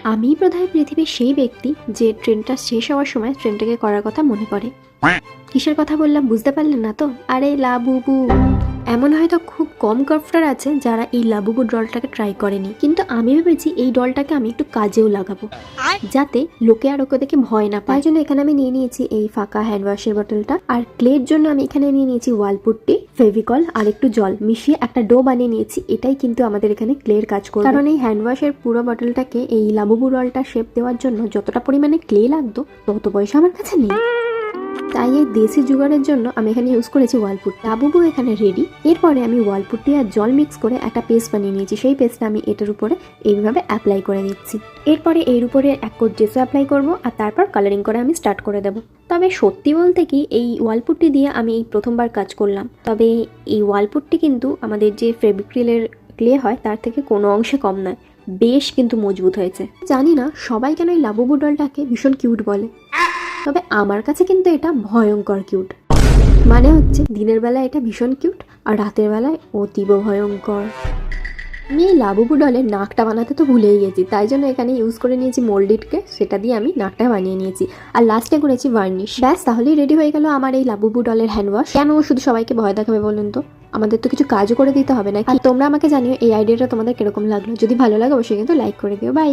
আমি বোধহয় পৃথিবীর সেই ব্যক্তি যে ট্রেনটা শেষ হওয়ার সময় ট্রেনটাকে করার কথা মনে পড়ে। কিসের কথা বললাম বুঝতে পারলেন না তো? আরে লাবুবু। এমন হয়তো খুব কম ক্রাফটার আছে যারা এই লাবুবু ডলটাকে ট্রাই করেনি, কিন্তু আমি ভেবেছি এই ডলটাকে আমি একটু কাজেও লাগাবো যাতে লোকে আর ওকে দেখে ভয় না পায়। তাই জন্য এখানে আমি নিয়ে নিয়েছি এই ফাঁকা হ্যান্ড ওয়াশের বোতলটা, আর ক্লের জন্য আমি এখানে নিয়ে নিয়েছি ওয়ালপুট্টি, ফেভিকল আর একটু জল মিশিয়ে একটা ডো বানিয়ে নিয়েছি। এটাই কিন্তু আমাদের এখানে ক্লের কাজ করবে, কারণ এই হ্যান্ড ওয়াশের পুরো বোতলটাকে এই লাবুবু ডলটা শেপ দেওয়ার জন্য যতটা পরিমাণে ক্লে লাগতো তত পয়সা আমার কাছে নেই। তাই এই দেশি জুগাড়ের জন্য আমি এখানে ইউজ করেছি ওয়ালপুট। লাবুবু এখানে রেডি। এরপরে আমি ওয়ালপুট্টি আর জল মিক্স করে একটা পেস্ট বানিয়ে নিয়েছি। সেই পেস্টটা আমি এটার উপরে এইভাবে অ্যাপ্লাই করে দিচ্ছি। এরপরে এর উপরে এক কোট জেসো অ্যাপ্লাই করব, আর তারপর কালারিং করে আমি স্টার্ট করে দেবো। তবে সত্যি বলতে কি, এই ওয়ালপুট্টি দিয়ে আমি এই প্রথমবার কাজ করলাম। তবে এই ওয়ালপুট্টি কিন্তু আমাদের যে ফেব্রিক্রিলের ক্লে হয় তার থেকে কোনো অংশে কম নয়, বেশ কিন্তু মজবুত হয়েছে। জানি না সবাই কেন এই লাবুবু ডলটাকে ভীষণ কিউট বলে, তবে আমার কাছে কিন্তু এটা ভয়ঙ্কর কিউট। মানে হচ্ছে দিনের বেলায় এটা ভীষণ কিউট, আর রাতের বেলায় অতীব ভয়ঙ্কর। আমি এই লাবুবু ডলের নাকটা বানাতে তো ভুলেই গেছি, তাই জন্য এখানে ইউজ করে নিয়েছি মোল্ডেডকে, সেটা দিয়ে আমি নাকটা বানিয়ে নিয়েছি, আর লাস্টে করেছি ভার্নিশ। ব্যাস, তাহলেই রেডি হয়ে গেল আমার এই লাবুবু ডলের হ্যান্ড ওয়াশ। কেন শুধু সবাইকে ভয় দেখাবে বলুন তো? আমাদের তো কিছু কাজও করে দিতে হবে না। আর তোমরা আমাকে জানিও এই আইডিয়াটা তোমাদের কিরকম লাগলো। যদি ভালো লাগে অবশ্যই কিন্তু লাইক করে দিও। বাই।